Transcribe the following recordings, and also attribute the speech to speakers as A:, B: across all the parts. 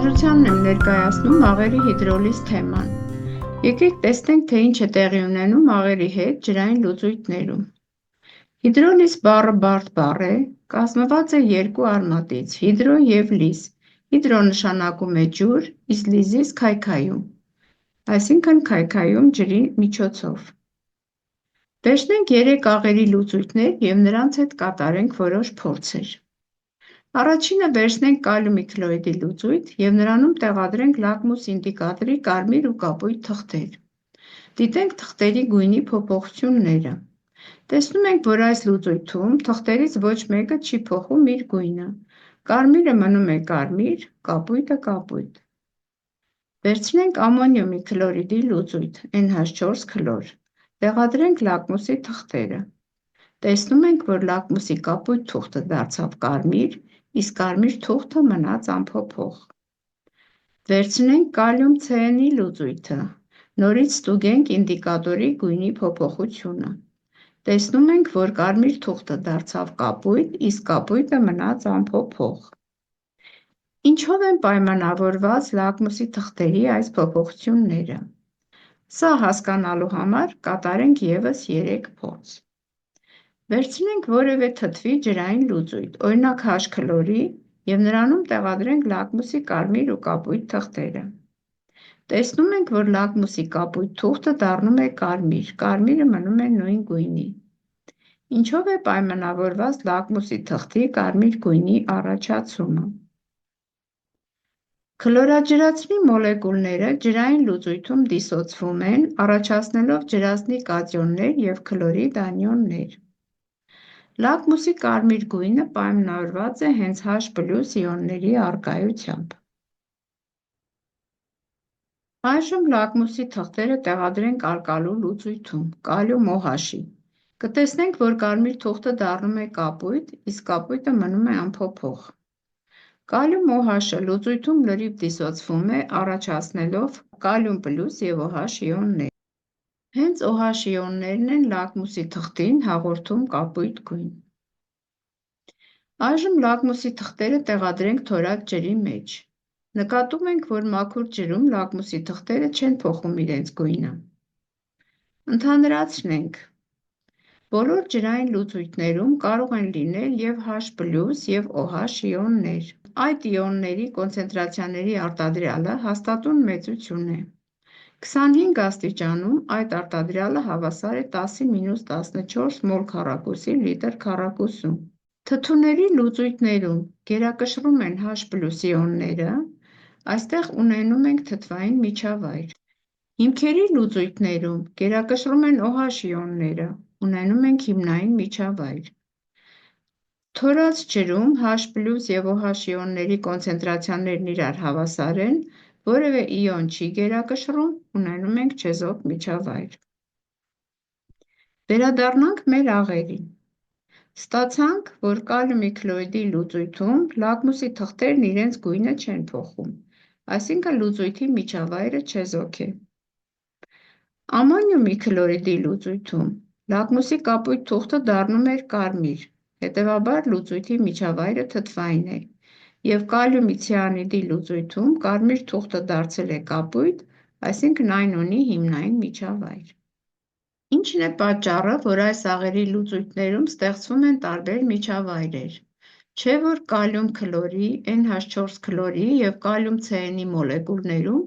A: Ուշադրությանն եմ ներկայացնում աղերի հիդրոլիզ թեման։ Եկեք տեսնենք, թե ինչ է տեղի ունենում աղերի հետ ջրային լուծույթներում։ Հիդրոլիզ բառը բարդ բառ է, կազմված է երկու արմատից՝ հիդրո և լիզ։ Հիդրո նշանակում է ջուր, իսկ լիզից քայքայում, այսինքն քայքայում ջրի միջոցով։ Վերցնենք 3 աղերի լուծույթներ և նրանց հետ կատարենք որոշ փորձեր։ Առաջինը վերցնենք կալիումի քլորիդի լուծույթ և նրանում տեղադրենք լակմուս ինդիկատորի կարմիր ու կապույտ թղթեր։ Դիտենք թղթերի գույնի փոփոխությունները։ Տեսնում ենք, որ այս լուծույթում թղթերից ոչ մեկը չի փոխում իր գույնը։ Կարմիրը մնում է կարմիր, կապույտը կապույտ։ Վերցնենք ամոնիումի քլորիդի լուծույթ NH4 քլոր։ Տեղադրենք լակմուսի թղթերը։ Տեսնում ենք, որ լակմուսի կապույտ թուղթը դարձավ կարմիր, իսկ կարմիր թուղթը մնաց անփոփոխ։ Վերցնենք կալիում CN-ի լուծույթը, նորից ստուգենք ինդիկատորի գույնի փոփոխությունը։ Տեսնում ենք, որ կարմիր թուղթը դարձավ կապույտ, իսկ կապույտը մնաց անփոփոխ։ Ինչով են պայմանավորված լակմուսի թղթերի այս փոփոխությունները։ Սա հասկանալու համար կատարենք ևս 3 փորձ։ Վերցնենք որևէ թթվի ջրային լուծույթ, օրինակ H քլորի, և նրանում տեղադրենք լակմուսի կարմիր ու կապույտ թղթերը։ Տեսնում ենք, որ լակմուսի կապույտ թուղթը դառնում է կարմիր, կարմիրը մնում է նույն գույնի։ Ինչով է պայմանավորված լակմուսի թղթի կարմիր գույնի առաջացումը։ Քլորաջրածնի մոլեկուլները ջրային լուծույթում դիսոցվում են, առաջացնելով ջրածնի կատիոններ և քլորիդ անիոններ։ Լակմուսի կարմիր գույնը պայմանավորված է հենց H+ իոնների առկայությամբ։ Այժմ լակմուսի թղթերը տեղադրենք ալկալու լուծույթում, կալիում OH-ի։ Կտեսնենք, որ կարմիր թուղթը դառնում է կապույտ, իսկ կապույտը մնում է անփոփոխ։ Կալիում OH-ը լուծույթում լրիվ դիսոցվում է, առաջացնելով կալիում+ և OH իոններ։ Հենց OH իոններն են լակմուսի թղթին հաղորդում կապույտ գույն։ Այժմ լակմուսի թղթերը տեղադրենք թորած ջրի մեջ։ Նկատում ենք, որ մաքուր ջրում լակմուսի թղթերը չեն փոխում իրենց գույնը։ Ընդհանրացնենք։ Բոլոր ջրային լուծույթներում կարող են լինել և H+ և OH իոններ։ Այդ իոնների կոնցենտրացիաների արտադրյալը հաստատուն մեծություն է։ 25 աստիճանում այդ արտադրյալը հավասար է 10-14 մոլ քառակուսի լիտր քառակուսու։ Թթուների լուծույթներում գերակշռում են H+ իոնները, այստեղ ունենում ենք թթվային միջավայր։ Հիմքերի լուծույթներում գերակշռում են OH իոնները, ունենում ենք հիմնային միջավայր։ Թորած ջրում H+ և OH իոնների կոնցենտրացիաներն իրար հավասար են, որևէ իոն չի գերակշռում, ունենում ենք չեզոք միջավայր։ Վերադառնանք մեր աղերին։ Ստացանք, որ կալիումի քլորիդի լուծույթում լակմուսի թղթերն իրենց գույնը չեն փոխում, այսինքն լուծույթի միջավայրը չեզոք է։ Ամոնիումի քլորիդի լուծույթում լակմուսի կապույտ թուղթը դառնում էր կարմիր, հետևաբար լուծույթի միջավայրը թթվային է, և կալիումի ցիանիդի լուծույթում կարմիր թուղթը դարձել է կապույտ, այսինքն այն ունի հիմնային միջավայր։ Ինչն է պատճառը, որ այս աղերի լուծույթներում ստեղծվում են տարբեր միջավայրեր։ Չէ՞ որ կալիում քլորի, NH4 քլորի և կալիում CN-ի մոլեկուլներում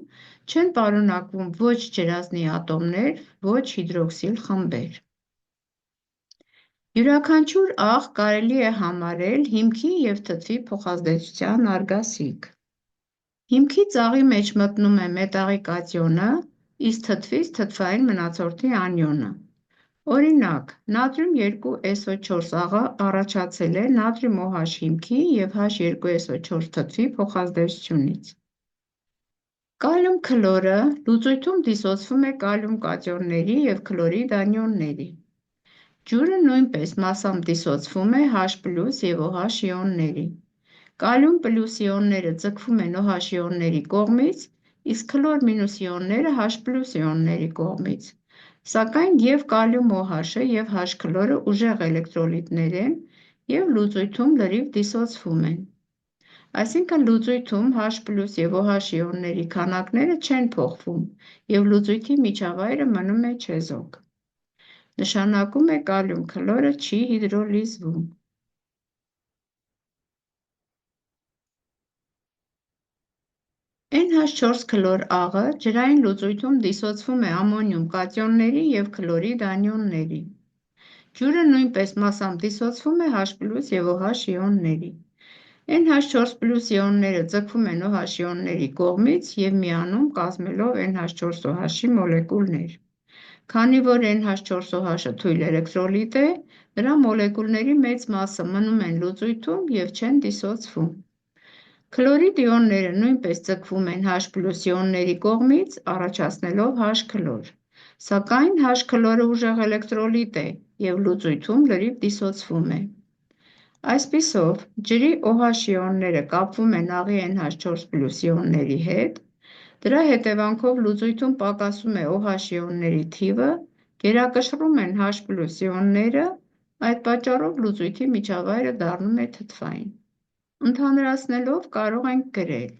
A: չեն պարունակվում ոչ ջրածնի ատոմներ, ոչ հիդրոքսիլ խմբեր։ Յուրաքանչյուր աղ կարելի է համարել հիմքի և թթվի փոխազդեցության արգասիք։ Հիմքից աղի մեջ մտնում է մետաղի կատիոնը, իսկ թթվից թթվային մնացորդի անիոնը։ Օրինակ, նատրիում 2SO4 աղը առաջացել է նատրիում OH հիմքի և H2SO4 թթվի փոխազդեցությունից։ Կալիում քլորը լուծույթում դիսոցվում է կալիում կատիոնների և քլորիդ անիոնների։ Ջուրը նույնպես մասամբ դիսոցվում է H+ և OH իոնների։ Կալիում+ իոնները ձգվում են OH իոնների կողմից, իսկ քլոր- իոնները H+ իոնների կողմից։ Սակայն և կալիում OH-ը և H քլորը ուժեղ էլեկտրոլիտներ են և լուծույթում լրիվ դիսոցվում են։ Այսինքն լուծույթում H+ և OH իոնների քանակները չեն փոխվում և լուծույթի միջավայրը մնում է չեզոք։ Նշանակում է կալիում քլորը չի հիդրոլիզվում։ NH4 քլոր աղը ջրային լուծույթում դիսոցվում է ամոնիում կատիոնների և քլորիդ անիոնների։ Ջուրը նույնպես մասամբ դիսոցվում է H+ և OH իոնների։ NH4+ իոնները ձգվում են OH իոնների կողմից և միանում կազմելով NH4OH-ի մոլեկուլներ։ Քանի որ NH4OH-ը թույլ էլեկտրոլիտ է, նրա մոլեկուլների մեծ մասը մնում են լուծույթում և չեն դիսոցվում։ Քլորիդ իոնները նույնպես ձգվում են H+ իոնների կողմից, առաջացնելով H քլոր։ Սակայն H քլորը ուժեղ էլեկտրոլիտ է և լուծույթում լրիվ դիսոցվում է։ Այսպիսով, ջրի OH իոնները կապվում են աղի NH4+ իոնների հետ, դրա հետևանքով լուծույթում պակասում է OH իոնների թիվը, գերակշռում են H+ իոնները, այդ պատճառով լուծույթի միջավայրը դառնում է թթվային։ Ընդհանրացնելով կարող ենք գրել.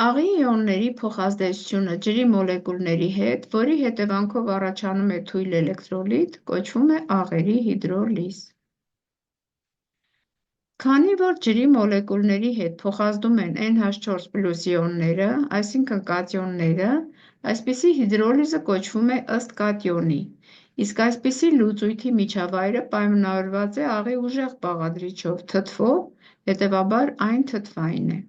A: Աղի իոնների փոխազդեցությունը ջրի մոլեկուլների հետ, որի հետևանքով առաջանում է թույլ էլեկտրոլիտ, կոչվում է աղերի հիդրոլիզ։ Քանի որ ջրի մոլեկուլների հետ փոխազդում են NH4+ իոնները, այսինքն կատիոնները, այսպիսի հիդրոլիզը կոչվում է ըստ կատիոնի, իսկ այսպիսի լուծույթի միջավայրը պայմանավորված է աղի ուժեղ բաղադրիչով թթվով, հետևաբար այն թթվային է։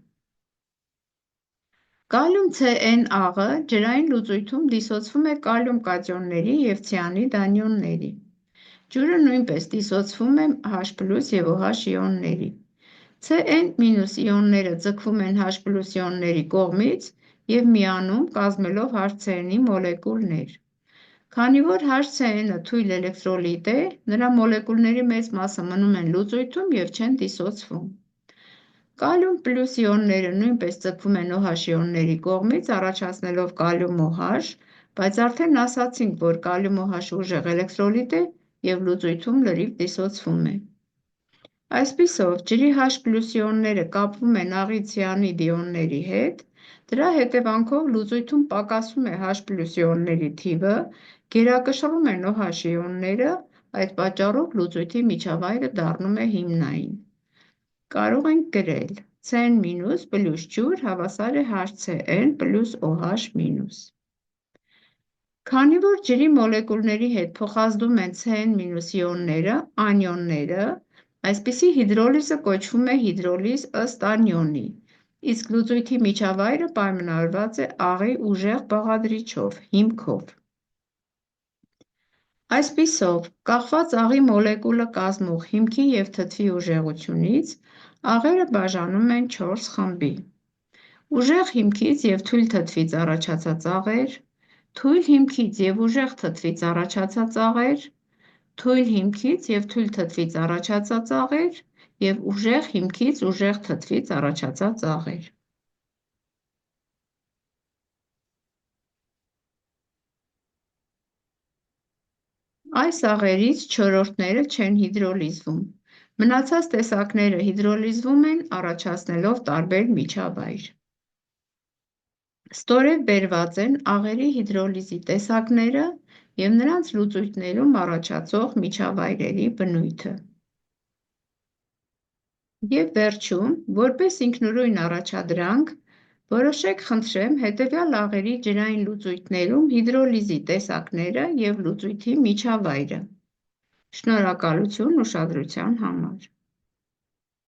A: Կալիում CN աղը ջրային լուծույթում դիսոցվում է կալիում կատիոնների և ցիանիդ անիոնների։ Ջուրը նույնպես դիսոցվում է H+ և OH իոնների։ CN- իոնները ձգվում են H+ իոնների կողմից և միանում կազմելով HCN-ի մոլեկուլներ։ Քանի որ HCN-ը թույլ էլեկտրոլիտ է, նրա մոլեկուլների մեծ մասը մնում են լուծույթում և չեն դիսոցվում։ Կալիում+ իոնները նույնպես ձգվում են OH իոնների կողմից, առաջացնելով կալիում OH, բայց արդեն ասացինք, որ կալիում OH-ը ուժեղ էլեկտրոլիտ է և լուծույթում լրիվ դիսոցվում է։ Այսպիսով, ջրի H+ իոնները կապվում են աղի ցիանիդ իոնների հետ, դրա հետևանքով լուծույթում պակասում է H+ իոնների թիվը, գերակշռում են OH իոնները, այդ պատճառով լուծույթի միջավայրը դառնում է հիմնային։ Կարող ենք գրել. CN- + ջուր հավասար է HCN + OH-։ Քանի որ ջրի մոլեկուլների հետ փոխազդում են CN- իոնները, անիոնները, այսպիսի հիդրոլիզը կոչվում է հիդրոլիզ ըստ անիոնի, իսկ լուծույթի միջավայրը պայմանավորված է աղի ուժեղ բաղադրիչով, հիմքով։ Այսպիսով, կախված աղի մոլեկուլը կազմող հիմքի և թթվի ուժեղությունից, աղերը բաժանում են 4 խմբի։ Ուժեղ հիմքից և թույլ թթվից առաջացած աղեր, թույլ հիմքից և ուժեղ թթվից առաջացած աղեր, թույլ հիմքից և թույլ թթվից առաջացած աղեր և ուժեղ հիմքից ուժեղ թթվից առաջացած աղեր։ Այս աղերից չորրորդները չեն հիդրոլիզվում։ Մնացած տեսակները հիդրոլիզվում են, առաջացնելով տարբեր միջավայր։ Ստորև բերված են աղերի հիդրոլիզի տեսակները և նրանց լուծույթներում առաջացող միջավայրերի բնույթը։ Եվ վերջում, որպես ինքնուրույն առաջադրանք, որոշեք խնդրեմ հետևյալ աղերի ջրային լուծույթներում հիդրոլիզի տեսակները և լուծույթի միջավայրը։ Շնորհակալություն ուշադրության համար։